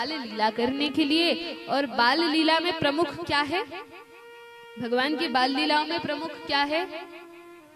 बाल लीला करने के लिए। और बाल लीला में प्रमुख क्या है? भगवान की बाल लीलाओं में प्रमुख क्या है?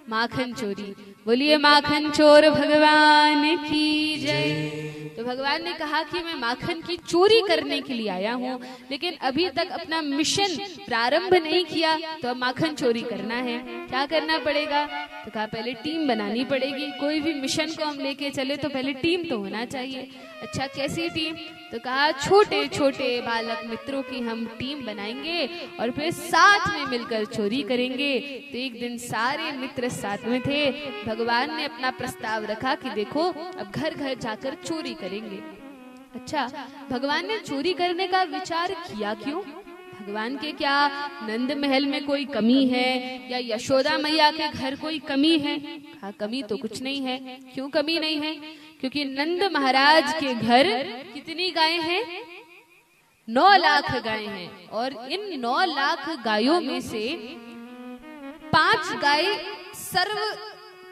माखन चोरी। बोलिए माखन चोर भगवान की जय। तो भगवान ने कहा कि मैं माखन की चोरी करने के लिए आया हूँ, लेकिन अभी तक अपना मिशन प्रारंभ नहीं किया, तो अब माखन चोरी करना है। क्या करना पड़ेगा? तो कहा पहले टीम बनानी पड़ेगी। कोई भी मिशन को हम लेके चले तो पहले टीम तो होना चाहिए। अच्छा, कैसी टीम? तो कहा छोटे छोटे बालक मित्रों की हम टीम बनाएंगे और फिर साथ में मिलकर चोरी करेंगे। तो एक दिन सारे मित्र साथ में थे। भगवान ने अपना प्रस्ताव रखा कि देखो अब घर घर जाकर चोरी करेंगे। अच्छा, भगवान ने चोरी करने का विचार किया क्यों? भगवान के क्या नंद महल में कोई कमी है या यशोदा मैया के घर कोई कमी है? हाँ, कमी तो कुछ नहीं है। क्यों कमी नहीं है? क्योंकि नंद महाराज के घर कितनी गायें हैं? 9 लाख गायें हैं। और इन 9 लाख गायों में से 5 गायें सर्व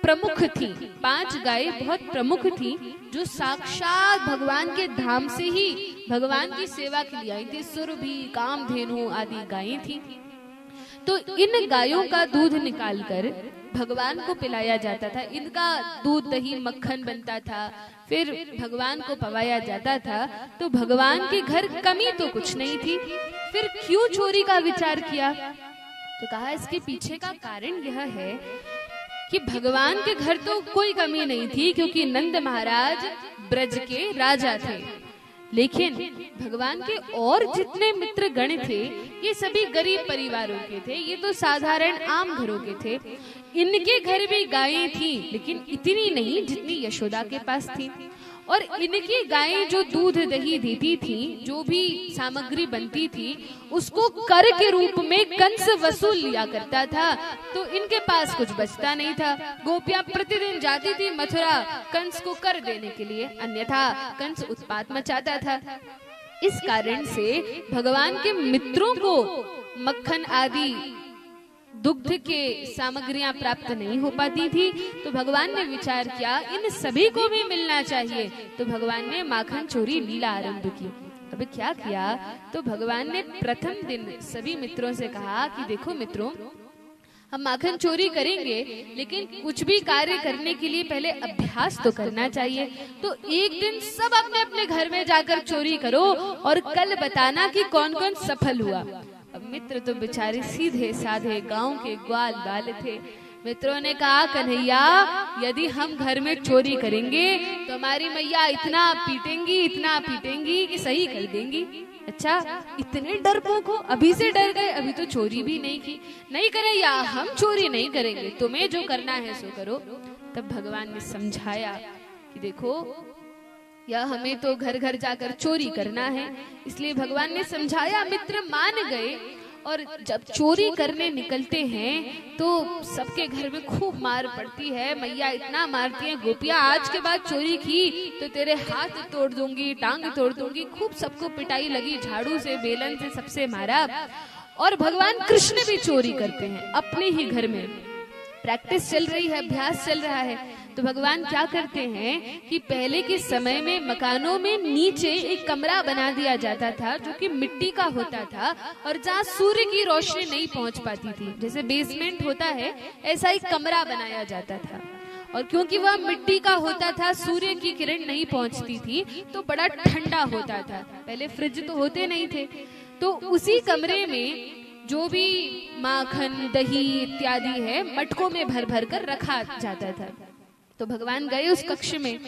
प्रमुख थी। 5 गायें बहुत प्रमुख थी, जो साक्षात भगवान के धाम से ही भगवान की सेवा के लिए आई थी। सुरभि, कामधेनु आदि गायें थी। तो इन गायों का दूध निकालकर भगवान को पिलाया जाता था। इनका दूध, दही, मक्खन बनता था, फिर भगवान को पवाया जाता था। तो भगवान के घर कमी तो कुछ नहीं थी, फिर क्यों चोरी का विचार किया? तो कहा इसके पीछे का कारण यह है कि भगवान के घर तो कोई कमी नहीं थी, क्योंकि नंद महाराज ब्रज के राजा थे। लेकिन भगवान के और जितने मित्र गण थे, ये सभी गरीब परिवारों के थे। ये तो साधारण आम घरों के थे। इनके घर भी गायें थी, लेकिन इतनी नहीं जितनी यशोदा के पास थी। और इनकी गायें जो दूध दही देती थी, जो भी सामग्री बनती थी, उसको कर के रूप में कंस वसूल लिया करता था। तो इनके पास कुछ बचता नहीं था। गोपियां प्रतिदिन जाती थी मथुरा कंस को कर देने के लिए, अन्यथा कंस उत्पात मचाता था। इस कारण से भगवान के मित्रों को मक्खन आदि दुग्ध के सामग्रियां प्राप्त नहीं हो पाती थी। तो भगवान ने विचार किया इन सभी को भी मिलना चाहिए। तो भगवान ने माखन चोरी लीला आरंभ की। अब क्या किया? तो भगवान ने प्रथम दिन सभी मित्रों से कहा कि देखो मित्रों, हम माखन चोरी करेंगे, लेकिन कुछ भी कार्य करने के लिए पहले अभ्यास तो करना चाहिए। तो एक दिन सब अपने अपने घर में जाकर चोरी करो और कल बताना कि कौन कौन सफल हुआ। अब मित्र तो बेचारे सीधे साधे गांव के ग्वाल बाल थे। मित्रों ने कहा कन्हैया, यदि हम घर में चोरी करेंगे तो हमारी मैया इतना पीटेंगी कि सही कर देंगी। अच्छा, इतने डरपोक हो, अभी से डर गए? अभी तो चोरी भी नहीं की। नहीं कन्हैया, हम चोरी नहीं करेंगे, तुम्हें जो करना है सो करो। तब भगवान ने समझाया कि देखो, या हमें तो घर घर जाकर चोरी करना है, इसलिए भगवान ने समझाया। मित्र मान गए। और जब चोरी करने निकलते हैं तो सबके घर में खूब मार पड़ती है। मैया इतना मारती है, गोपियां आज के बाद चोरी की तो तेरे हाथ तोड़ दूंगी, टांग तोड़ दूंगी। खूब सबको पिटाई लगी, झाड़ू से, बेलन से सबसे मारा। और भगवान कृष्ण भी चोरी करते हैं अपने ही घर में। प्रैक्टिस चल रही है, अभ्यास चल रहा है। तो भगवान क्या करते हैं कि पहले के समय में मकानों में नीचे एक कमरा बना दिया जाता था, जो कि मिट्टी का होता था और जहाँ सूर्य की रोशनी नहीं पहुंच पाती थी। जैसे बेसमेंट होता है, ऐसा एक कमरा बनाया जाता था। और क्योंकि वह मिट्टी का होता था, सूर्य की किरण नहीं पहुंचती थी, तो बड़ा ठंडा होता था। पहले फ्रिज तो होते नहीं थे। तो उसी कमरे में जो भी माखन, दही इत्यादि है, मटकों में भर भर कर रखा जाता था। तो भगवान गए उस कक्ष में,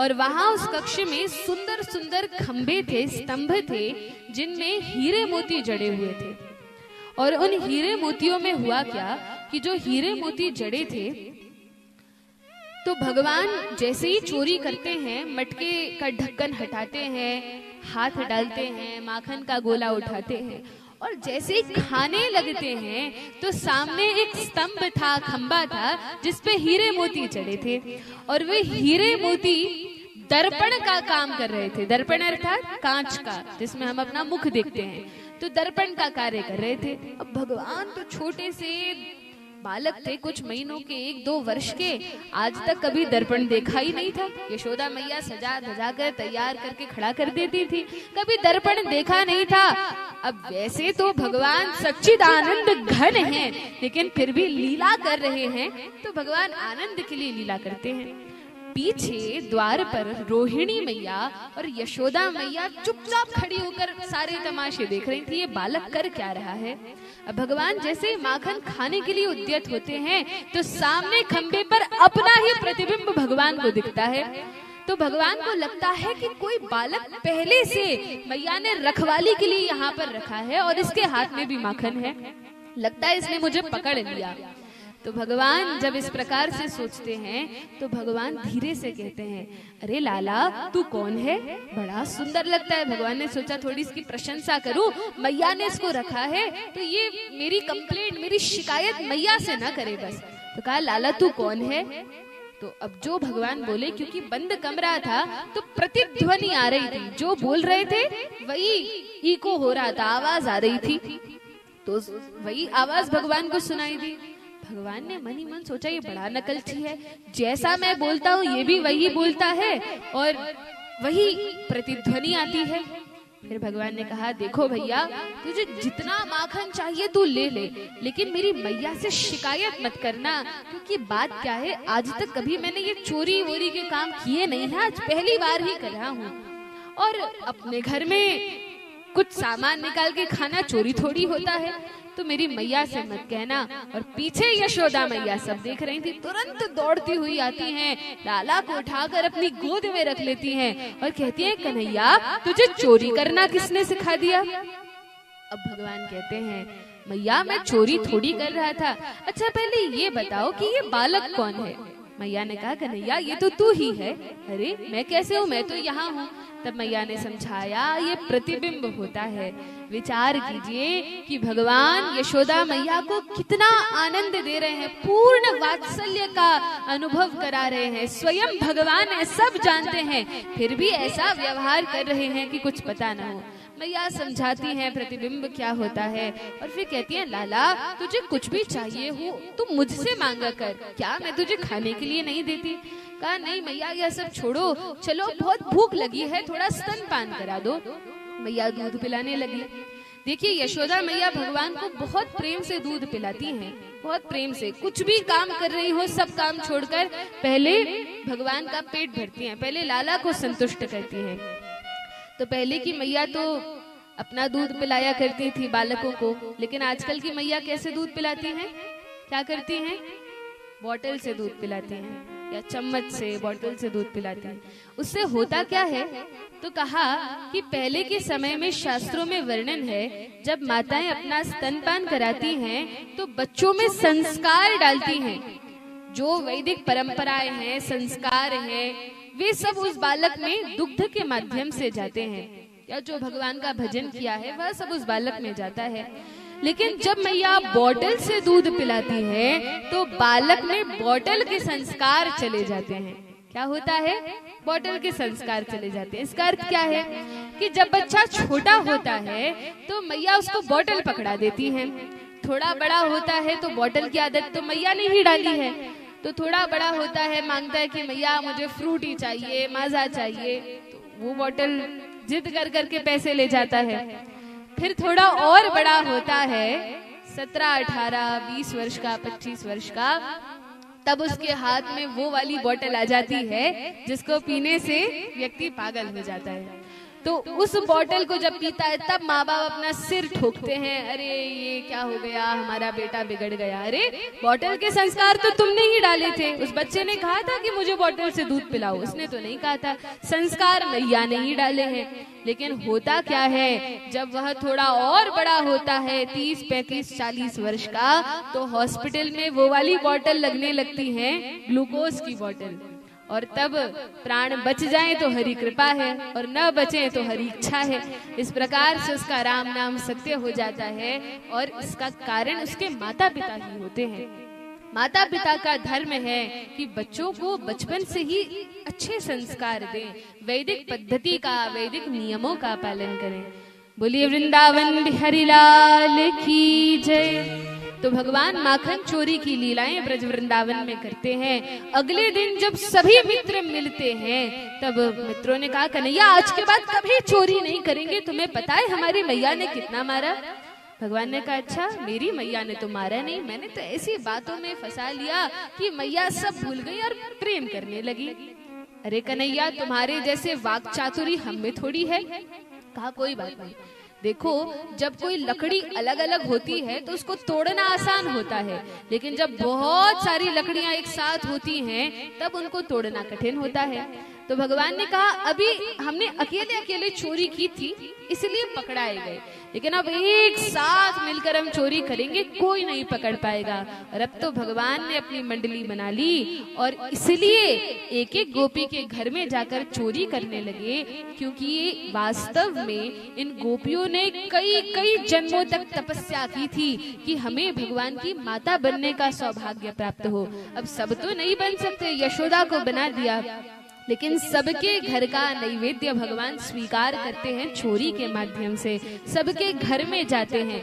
और वहां उस कक्ष में सुंदर सुंदर खंभे थे, स्तंभ थे, जिनमें हीरे मोती जड़े हुए थे। और उन हीरे मोतियों में हुआ क्या कि जो हीरे मोती जड़े थे, तो भगवान जैसे ही चोरी करते हैं, मटके का ढक्कन हटाते हैं, हाथ डालते हैं, माखन का गोला उठाते हैं, और जैसे ही खाने लगते हैं तो सामने एक स्तंभ था, खंबा था, जिसपे हीरे मोती चढ़े थे। और वे हीरे मोती दर्पण का काम कर रहे थे। दर्पण अर्थात कांच का, जिसमें हम अपना मुख देखते हैं। तो दर्पण का कार्य कर रहे थे। अब भगवान तो छोटे से बालक थे, कुछ महीनों के, 1-2 वर्ष के, आज तक कभी दर्पण देखा ही नहीं था। यशोदा मैया सजा धजा कर तैयार करके खड़ा कर देती थी, कभी दर्पण देखा नहीं था। अब वैसे तो भगवान सच्चिदानंद घन हैं, लेकिन फिर भी लीला कर रहे हैं तो भगवान आनंद के लिए लीला करते हैं। पीछे द्वार पर रोहिणी मैया और यशोदा मैया चुपचाप खड़ी होकर सारे तमाशे देख रही थी, ये बालक कर क्या रहा है। अब भगवान जैसे माखन खाने के लिए उद्यत होते हैं तो सामने खंबे पर अपना ही प्रतिबिंब भगवान को दिखता है। तो भगवान को लगता है कि कोई बालक पहले से मैया ने रखवाली के लिए यहाँ पर रखा है और इसके हाथ में भी माखन है, लगता है इसने मुझे पकड़ लिया। तो भगवान जब इस प्रकार से सोचते हैं तो भगवान धीरे से कहते हैं, अरे लाला तू कौन है, बड़ा सुंदर लगता है। भगवान ने सोचा थोड़ी इसकी प्रशंसा करूं, मैया ने इसको रखा है तो ये मेरी कंप्लेंट, मेरी शिकायत मैया से ना करे बस। तो कहा लाला तू कौन है। तो अब जो भगवान बोले, क्योंकि बंद कमरा था तो प्रतिध्वनि आ रही थी, जो बोल रहे थे वही इको हो रहा था, आवाज आ रही थी, तो वही आवाज भगवान को सुनाई दी। भगवान ने मन ही मन सोचा ये बड़ा नकलची है, जैसा मैं बोलता हूँ ये भी वही बोलता है और वही प्रतिध्वनि आती है। फिर भगवान ने कहा, देखो भैया तुझे जितना माखन चाहिए तू ले ले, लेकिन मेरी मैया से शिकायत मत करना, क्योंकि बात क्या है, आज तक कभी मैंने ये चोरी वोरी के काम किए नहीं है, आज पहली बार ही कर रहा हूँ। और अपने घर में कुछ सामान निकाल के खाना चोरी थोड़ी होता है, तो मेरी मैया से मत कहना। और पीछे यशोदा मैया सब देख रही थी, तुरंत दौड़ती हुई आती हैं, लाला को उठाकर अपनी गोद में रख लेती हैं और कहती हैं, कन्हैया तुझे चोरी करना किसने सिखा दिया। अब भगवान कहते हैं, मैया मैं चोरी थोड़ी कर रहा था, अच्छा पहले ये बताओ कि ये बालक कौन है। मैया ने कहा, कन्हैया ये तो तू ही है। अरे मैं कैसे हूँ, मैं तो यहाँ हूँ। तब मैया ने समझाया, ये प्रतिबिंब होता है। विचार कीजिए कि भगवान यशोदा मैया को कितना आनंद दे रहे हैं, पूर्ण वात्सल्य का अनुभव करा रहे हैं। स्वयं भगवान है, सब जानते हैं, फिर भी ऐसा व्यवहार कर रहे हैं कि कुछ पता न हो। मैया समझाती हैं प्रतिबिंब क्या होता है और फिर कहती हैं, लाला तुझे कुछ भी चाहिए हो तू मुझसे मांगा कर, क्या मैं तुझे खाने के लिए नहीं देती। कहा, नहीं मैया यह सब छोड़ो, चलो बहुत भूख लगी है, थोड़ा स्तनपान करा दो। मैया दूध पिलाने लगी। देखिए यशोदा मैया भगवान को बहुत प्रेम से दूध पिलाती हैं, बहुत प्रेम से। कुछ भी काम कर रही हो सब काम छोड़कर पहले भगवान का पेट भरती हैं, पहले लाला को संतुष्ट करती हैं। तो पहले की मैया तो अपना दूध पिलाया करती थी बालकों को, लेकिन आजकल की मैया कैसे दूध पिलाती हैं, क्या करती हैं, बोतल से दूध पिलाती हैं या चम्मच से, बोतल से दूध पिलाती हैं। उससे होता क्या है, तो कहा कि पहले के समय में शास्त्रों में वर्णन है, जब माताएं अपना स्तनपान कराती हैं तो बच्चों में संस्कार डालती हैं, जो वैदिक परंपराएं हैं, संस्कार हैं, वे सब उस बालक में दुग्ध के माध्यम से जाते हैं, या जो भगवान का भजन किया है वह सब उस बालक में जाता है। लेकिन जब मैया बोतल से दूध पिलाती है तो बालक में बोतल के संस्कार चले जाते हैं। क्या होता है, बोतल के संस्कार चले जाते हैं। इसका अर्थ क्या है कि जब बच्चा छोटा होता है तो मैया उसको बोतल पकड़ा देती है, थोड़ा बड़ा होता है तो बोतल की आदत तो मैया ने ही डाली है, तो थोड़ा बड़ा होता है मांगता है कि मैया मुझे फ्रूटी चाहिए, माजा चाहिए, तो वो बोतल जिद कर करके पैसे ले जाता है। फिर थोड़ा और बड़ा होता है, 17, 18, 20 वर्ष का, 25 वर्ष का, तब उसके हाथ में वो वाली बोतल आ जाती है जिसको पीने से व्यक्ति पागल हो जाता है। तो उस बोतल को जब पीता है तब माँ बाप अपना सिर ठोकते हैं, अरे ये क्या हो गया, हमारा बेटा बिगड़ गया। अरे बोतल के संस्कार तो तुमने ही डाले थे, उस बच्चे ने कहा था कि मुझे बोतल से दूध पिलाओ, उसने तो नहीं कहा था, संस्कार मैया ने ही डाले हैं। लेकिन होता क्या है, जब वह थोड़ा और बड़ा होता है, 30, 35, 40 वर्ष का, तो हॉस्पिटल में वो वाली बोतल लगने लगती है, ग्लूकोज की बोतल, और तब प्राण बच जाए तो हरि कृपा है और न बचे तो हरि इच्छा है। इस प्रकार से उसका राम नाम सत्य हो जाता है और इसका कारण उसके माता पिता ही होते हैं। माता पिता का धर्म है कि बच्चों को बचपन से ही अच्छे संस्कार दें, वैदिक पद्धति का, वैदिक नियमों का पालन करें। बोलिए वृंदावन बिहारी लाल की जय। तो भगवान माखन चोरी की लीलाएं ब्रज वृंदावन में करते हैं। अगले दिन जब सभी मित्र मिलते हैं तब मित्रों ने कहा, कन्हैया आज के बाद कभी चोरी नहीं करेंगे, तुम्हें पता है हमारी मैया ने कितना मारा? भगवान ने कहा, अच्छा मेरी मैया ने तो मारा नहीं, मैंने तो ऐसी बातों में फंसा लिया कि मैया सब भूल गई और प्रेम करने लगी। अरे कन्हैया, तुम्हारे जैसे वाक चातुरी हम में थोड़ी है। कहा कोई बात नहीं, देखो जब कोई लकड़ी अलग अलग होती है तो उसको तोड़ना आसान होता है, लेकिन जब बहुत सारी लकड़ियां एक साथ होती हैं तब उनको तोड़ना कठिन होता है। तो भगवान ने कहा, अभी हमने अकेले अकेले चोरी की थी इसलिए पकड़ाए गए, लेकिन अब एक साथ मिलकर हम चोरी करेंगे कोई नहीं पकड़ पाएगा। और अब तो भगवान ने अपनी मंडली बना ली और इसलिए एक एक गोपी के घर में जाकर चोरी करने लगे, क्योंकि वास्तव में इन गोपियों ने कई कई जन्मों तक तपस्या की थी कि हमें भगवान की माता बनने का सौभाग्य प्राप्त हो। अब सब तो नहीं बन सकते, यशोदा को बना दिया, लेकिन सबके घर का नैवेद्य भगवान स्वीकार करते हैं चोरी के माध्यम से, सबके घर में जाते हैं।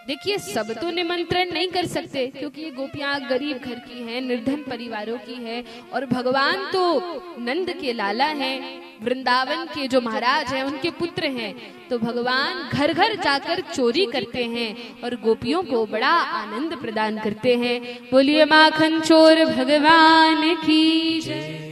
देखिए सब तो निमंत्रण नहीं कर सकते क्योंकि ये गोपियां गरीब घर की हैं, निर्धन परिवारों की हैं, और भगवान तो नंद के लाला हैं, वृंदावन के जो महाराज हैं उनके पुत्र हैं। तो भगवान घर घर जाकर चोरी करते हैं और गोपियों को बड़ा आनंद प्रदान करते हैं। बोलिए माखन चोर भगवान की जय।